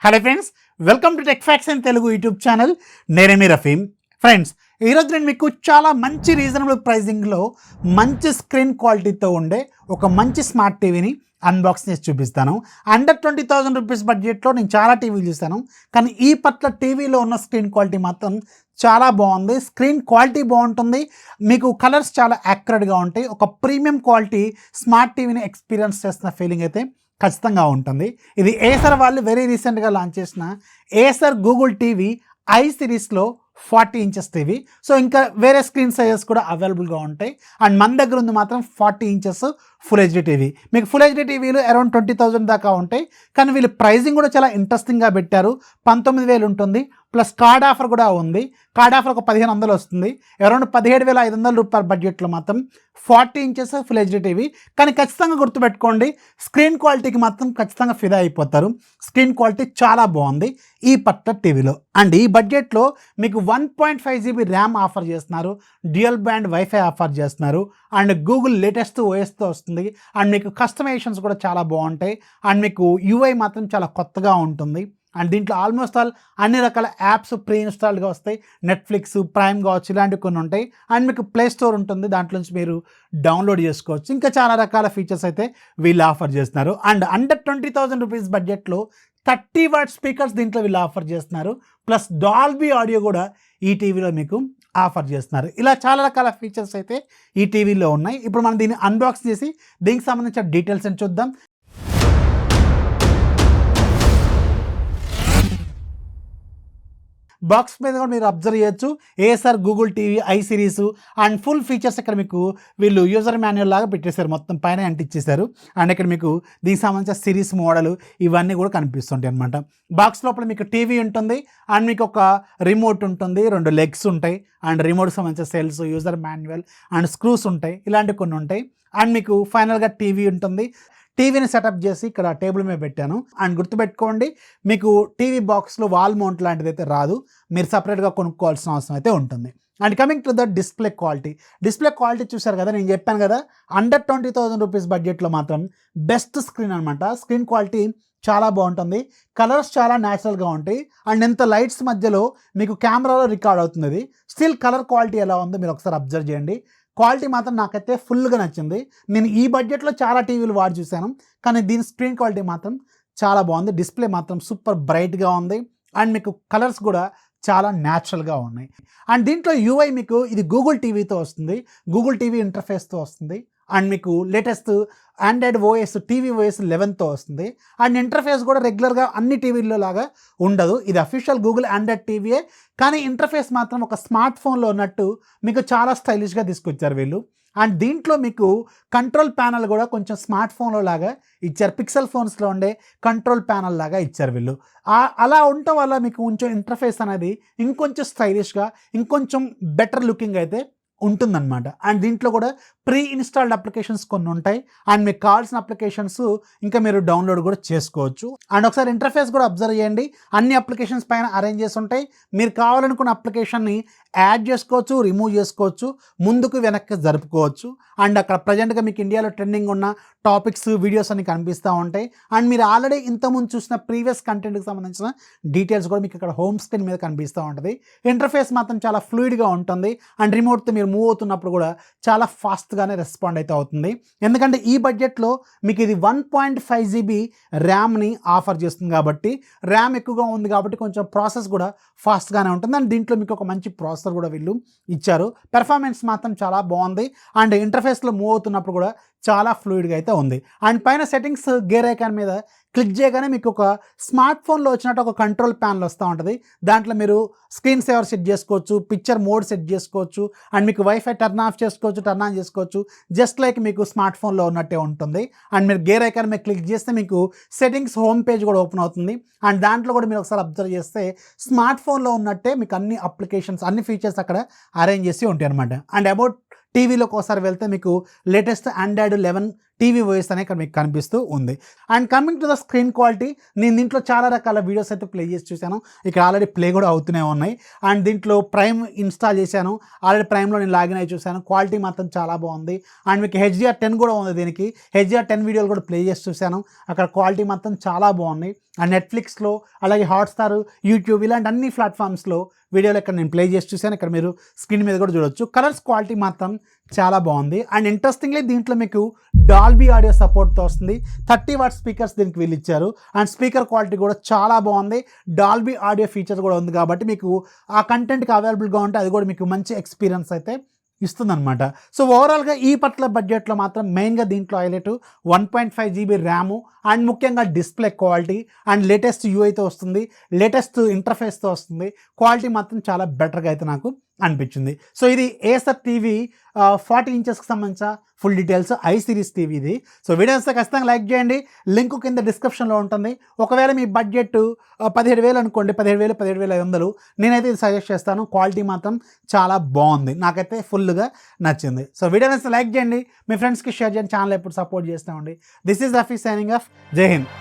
Hello friends, welcome to tech facts and Telugu YouTube channel. నేనే మీ Rafeem. Friends, ఈరోజు నేను మీకు చాలా మంచి రీజనబుల్ ప్రైజింగ్లో మంచి స్క్రీన్ క్వాలిటీతో ఉండే ఒక మంచి స్మార్ట్ టీవీని అన్బాక్స్ చేసి చూపిస్తాను. అండర్ 20,000 రూపీస్ బడ్జెట్లో నేను చాలా టీవీలు చూస్తాను, కానీ ఈ పట్ల టీవీలో ఉన్న స్క్రీన్ క్వాలిటీ మాత్రం చాలా బాగుంది. స్క్రీన్ క్వాలిటీ బాగుంటుంది, మీకు కలర్స్ చాలా యాక్యురేట్గా ఉంటాయి. ఒక ప్రీమియం క్వాలిటీ స్మార్ట్ టీవీని ఎక్స్పీరియన్స్ చేస్తున్న ఫీలింగ్ అయితే ఖచ్చితంగా ఉంటుంది. ఇది ఏసర్ వాళ్ళు వెరీ రీసెంట్గా లాంచ్ చేసిన ఏసర్ గూగుల్ టీవీ ఐ సిరీస్లో 40 ఇంచెస్ టీవీ. సో ఇంకా వేరే స్క్రీన్ సైజెస్ కూడా అవైలబుల్గా ఉంటాయి. అండ్ మన దగ్గర ఉంది మాత్రం 40 ఇంచెస్ ఫుల్ హెచ్డీ టీవీ. మీకు ఫుల్ హెచ్డీ టీవీలు అరౌండ్ 20,000 దాకా ఉంటాయి, కానీ వీళ్ళు ప్రైజింగ్ కూడా చాలా ఇంట్రెస్టింగ్గా పెట్టారు. 19,000 ఉంటుంది, ప్లస్ కార్డ్ ఆఫర్ కూడా ఉంది. కార్డ్ ఆఫర్ ఒక 1,500 వస్తుంది. అరౌండ్ 17,500 రూపాయల బడ్జెట్లో మాత్రం 40 ఇంచెస్ ఫుల్ హెచ్డీ టీవీ. కానీ ఖచ్చితంగా గుర్తుపెట్టుకోండి, స్క్రీన్ క్వాలిటీకి మాత్రం ఖచ్చితంగా ఫిదా అయిపోతారు. స్క్రీన్ క్వాలిటీ చాలా బాగుంది ఈ పట్ల టీవీలో. అండ్ ఈ బడ్జెట్లో మీకు 1.5 GB ర్యామ్ ఆఫర్ చేస్తున్నారు, డ్యూయల్ బ్యాండ్ వైఫై ఆఫర్ చేస్తున్నారు, అండ్ గూగుల్ లేటెస్ట్ ఓఎస్తో వస్తుంది. అండ్ మీకు కస్టమైజేషన్స్ కూడా చాలా బాగుంటాయి. అండ్ మీకు యూఐ మాత్రం చాలా కొత్తగా ఉంటుంది. అండ్ దీంట్లో ఆల్మోస్ట్ ఆల్ అన్ని రకాల యాప్స్ ప్రీ ఇన్స్టాల్డ్గా వస్తాయి. నెట్ఫ్లిక్స్, ప్రైమ్ కావచ్చు, ఇలాంటివి కొన్ని ఉంటాయి. అండ్ మీకు ప్లే స్టోర్ ఉంటుంది, దాంట్లో నుంచి మీరు డౌన్లోడ్ చేసుకోవచ్చు. ఇంకా చాలా రకాల ఫీచర్స్ అయితే వీళ్ళు ఆఫర్ చేస్తున్నారు. అండ్ అండర్ 20,000 రూపీస్ బడ్జెట్లో 30 వాట్ స్పీకర్స్ దీంట్లో వీళ్ళు ఆఫర్ చేస్తున్నారు. ప్లస్ డాల్బీ ఆడియో కూడా ఈ టీవీలో మీకు ఆఫర్ చేస్తున్నారు. ఇలా చాలా రకాల ఫీచర్స్ అయితే ఈ టీవీలో ఉన్నాయి. ఇప్పుడు మనం దీన్ని అన్బాక్స్ చేసి దీనికి సంబంధించిన డీటెయిల్స్ అని చూద్దాం. బాక్స్ మీద కూడా మీరు అబ్జర్వ్ చేయొచ్చు Acer Google TV I series and full features ఇక్కడ మీకు వీళ్ళు యూజర్ మాన్యువల్ లాగా పెట్టేశారు, మొత్తం పైన అంటించేశారు. అండ్ ఇక్కడ మీకు దీనికి సంబంధించిన సిరీస్ మోడల్ ఇవన్నీ కూడా కనిపిస్తుంటాయి అనమాట. బాక్స్ లోపల మీకు టీవీ ఉంటుంది, అండ్ మీకు ఒక రిమోట్ ఉంటుంది, 2 లెగ్స్ ఉంటాయి, అండ్ రిమోట్కి సంబంధించిన cells, user manual and screws ఉంటాయి, ఇలాంటివి కొన్ని ఉంటాయి. అండ్ మీకు ఫైనల్గా టీవీ ఉంటుంది. టీవీని సెటప్ చేసి ఇక్కడ టేబుల్ మీద పెట్టాను. అండ్ గుర్తుపెట్టుకోండి, మీకు టీవీ బాక్స్లో వాల్ మౌంట్ లాంటిది అయితే రాదు, మీరు సపరేట్గా కొనుక్కోవాల్సిన అవసరం అయితే ఉంటుంది. And coming to the display quality చూసారు కదా, నేను చెప్పాను కదా అండర్ 20,000 రూపీస్ బడ్జెట్లో మాత్రం బెస్ట్ స్క్రీన్ అనమాట. స్క్రీన్ క్వాలిటీ చాలా బాగుంటుంది, కలర్స్ చాలా న్యాచురల్గా ఉంటాయి. అండ్ ఎంత లైట్స్ మధ్యలో మీకు కెమెరాలో రికార్డ్ అవుతుంది. స్టిల్ కలర్ క్వాలిటీ ఎలా ఉందో మీరు ఒకసారి అబ్జర్వ్ చేయండి. క్వాలిటీ మాత్రం నాకైతే ఫుల్గా నచ్చింది. నేను ఈ బడ్జెట్లో చాలా టీవీలు వాడి చూశాను, కానీ దీని స్క్రీన్ క్వాలిటీ మాత్రం చాలా బాగుంది. డిస్ప్లే మాత్రం సూపర్ బ్రైట్గా ఉంది, అండ్ మీకు కలర్స్ కూడా చాలా న్యాచురల్గా ఉన్నాయి. అండ్ దీంట్లో యూఐ మీకు ఇది గూగుల్ టీవీతో వస్తుంది, గూగుల్ టీవీ ఇంటర్ఫేస్తో వస్తుంది. అండ్ మీకు latest Android OS TV OS 11తో వస్తుంది. అండ్ ఇంటర్ఫేస్ కూడా రెగ్యులర్గా అన్ని టీవీల్లో లాగా ఉండదు, ఇది అఫీషియల్ గూగుల్ ఆండ్రాయిడ్ టీవీయే, కానీ ఇంటర్ఫేస్ మాత్రం ఒక స్మార్ట్ ఫోన్లో ఉన్నట్టు మీకు చాలా స్టైలిష్గా తీసుకొచ్చారు వీళ్ళు. అండ్ దీంట్లో మీకు కంట్రోల్ ప్యానల్ కూడా కొంచెం స్మార్ట్ ఫోన్లో లాగా ఇచ్చారు, పిక్సెల్ ఫోన్స్లో ఉండే కంట్రోల్ ప్యానల్ లాగా ఇచ్చారు వీళ్ళు. అలా ఉండటం వల్ల మీకు కొంచెం ఇంటర్ఫేస్ అనేది ఇంకొంచెం స్టైలిష్గా, ఇంకొంచెం బెటర్ లుకింగ్ అయితే ఉంటుందన్నమాట. అండ్ దీంట్లో కూడా ప్రీ ఇన్స్టాల్డ్ అప్లికేషన్స్ కొన్ని ఉంటాయి, అండ్ మీకు కావాల్సిన అప్లికేషన్స్ ఇంకా మీరు డౌన్లోడ్ కూడా చేసుకోవచ్చు. అండ్ ఒకసారి ఇంటర్ఫేస్ కూడా అబ్జర్వ్ చేయండి, అన్ని అప్లికేషన్స్ పైన అరేంజ్ చేసి ఉంటాయి. మీరు కావాలనుకున్న అప్లికేషన్ని యాడ్ చేసుకోవచ్చు, రిమూవ్ చేసుకోవచ్చు, ముందుకు వెనక్కి జరుపుకోవచ్చు. అండ్ అక్కడ ప్రజెంట్గా మీకు ఇండియాలో ట్రెండింగ్ ఉన్న టాపిక్స్, వీడియోస్ అన్ని కనిపిస్తూ ఉంటాయి. అండ్ మీరు ఆల్రెడీ ఇంతకుముందు చూసిన ప్రీవియస్ కంటెంట్కి సంబంధించిన డీటెయిల్స్ కూడా మీకు ఇక్కడ హోమ్ స్క్రీన్ మీద కనిపిస్తూ ఉంటుంది. ఇంటర్ఫేస్ మాత్రం చాలా ఫ్లూయిడ్గా ఉంటుంది, అండ్ రిమోట్తో మీరు మూవ్ అవుతున్నప్పుడు కూడా చాలా ఫాస్ట్గానే రెస్పాండ్ అయితే అవుతుంది. ఎందుకంటే ఈ బడ్జెట్లో మీకు ఇది 1.5 GB ర్యామ్ని ఆఫర్ చేస్తుంది కాబట్టి, ర్యామ్ ఎక్కువగా ఉంది కాబట్టి కొంచెం ప్రాసెస్ కూడా ఫాస్ట్గానే ఉంటుంది. అండ్ దీంట్లో మీకు ఒక మంచి ప్రాసెసర్ కూడా వీళ్ళు ఇచ్చారు. పెర్ఫార్మెన్స్ మాత్రం చాలా బాగుంది, అండ్ ఇంటర్ఫేస్లో మూవ్ అవుతున్నప్పుడు కూడా చాలా ఫ్లూయిడ్గా అయితే ఉంది. అండ్ పైన సెట్టింగ్స్ గేర్ ఐకాన్ మీద క్లిక్ చేయగానే మీకు ఒక స్మార్ట్ ఫోన్లో వచ్చినట్టు ఒక కంట్రోల్ ప్యానల్ వస్తూ ఉంటుంది. దాంట్లో మీరు స్క్రీన్ సేవర్ సెట్ చేసుకోవచ్చు, పిక్చర్ మోడ్ సెట్ చేసుకోవచ్చు, అండ్ మీకు వైఫై టర్న్ ఆఫ్ చేసుకోవచ్చు, టర్న్ ఆన్ చేసుకోవచ్చు, జస్ట్ లైక్ మీకు స్మార్ట్ ఫోన్లో ఉన్నట్టే ఉంటుంది. అండ్ మీరు గేర్ ఐకాన్ మీద క్లిక్ చేస్తే మీకు సెట్టింగ్స్ హోమ్ పేజ్ కూడా ఓపెన్ అవుతుంది. అండ్ దాంట్లో కూడా మీరు ఒకసారి అబ్జర్వ్ చేస్తే స్మార్ట్ ఫోన్లో ఉన్నట్టే మీకు అన్ని అప్లికేషన్స్, అన్ని ఫీచర్స్ అక్కడ అరేంజ్ చేసి ఉంటాయి అనమాట. అండ్ అబౌట్ టీవీలోకి ఒకసారి వెళ్తే మీకు లేటెస్ట్ ఆండ్రాయిడ్ 11 టీవీ వాయిస్ అనే ఇక్కడ మీకు కనిపిస్తూ ఉంది. And coming to the screen quality, నేను దీంట్లో చాలా రకాల వీడియోస్ అయితే ప్లే చేసి చూశాను. ఇక్కడ ఆల్రెడీ ప్లే కూడా అవుతూనే ఉన్నాయి. అండ్ దీంట్లో ప్రైమ్ ఇన్స్టాల్ చేశాను. ఆల్రెడీ ప్రైమ్లో నేను లాగిన్ అయ్యి చూశాను. క్వాలిటీ మాత్రం చాలా బాగుంది. అండ్ మీకు HDR10 కూడా ఉంది. దీనికి HDR10 వీడియోలు కూడా ప్లే చేసి చూశాను. అక్కడ క్వాలిటీ మాత్రం చాలా బాగున్నాయి. అండ్ నెట్ఫ్లిక్స్లో, అలాగే హాట్స్టార్, యూట్యూబ్ ఇలాంటి అన్ని ప్లాట్ఫామ్స్లో వీడియోలు ఇక్కడ నేను ప్లే చేసి చూశాను. ఇక్కడ మీరు స్క్రీన్ మీద కూడా చూడొచ్చు. కలర్స్ క్వాలిటీ మాత్రం చాలా బాగుంది. అండ్ ఇంట్రెస్టింగ్లీ దీంట్లో మీకు డాల్బీ ఆడియో సపోర్ట్తో వస్తుంది. 30 వాట్ స్పీకర్స్ దీనికి వీళ్ళు ఇచ్చారు. అండ్ స్పీకర్ క్వాలిటీ కూడా చాలా బాగుంది. డాల్బీ ఆడియో ఫీచర్ కూడా ఉంది కాబట్టి మీకు ఆ కంటెంట్కి అవైలబుల్గా ఉంటే అది కూడా మీకు మంచి ఎక్స్పీరియన్స్ అయితే ఇస్తుందన్నమాట. సో ఓవరాల్గా ఈ పట్ల బడ్జెట్లో మాత్రం మెయిన్గా దీంట్లో హైలైట్ 1.5 GB ర్యాము అండ్ ముఖ్యంగా డిస్ప్లే క్వాలిటీ అండ్ లేటెస్ట్ యూఐతో వస్తుంది, లేటెస్ట్ ఇంటర్ఫేస్తో వస్తుంది. క్వాలిటీ మాత్రం చాలా బెటర్గా అయితే నాకు అనిపించింది. సో ఇది ఏసర్ టీవీ 40 ఇంచెస్కి సంబంధించిన full details I series TV ఇది. సో వీడియోస్ ఖచ్చితంగా లైక్ చేయండి. లింక్ కింద డిస్క్రిప్షన్లో ఉంటుంది. ఒకవేళ మీ బడ్జెట్ 17,000 అనుకోండి, 17,000 17,500, నేనైతే ఇది సజెస్ట్ చేస్తాను. క్వాలిటీ మాత్రం చాలా బాగుంది, నాకైతే ఫుల్గా నచ్చింది. సో వీడియోస్ లైక్ చేయండి, మీ ఫ్రెండ్స్కి షేర్ చేయండి, ఛానల్ ఎప్పుడు సపోర్ట్ చేస్తామండి. This is Rafi signing off. జై హింద్.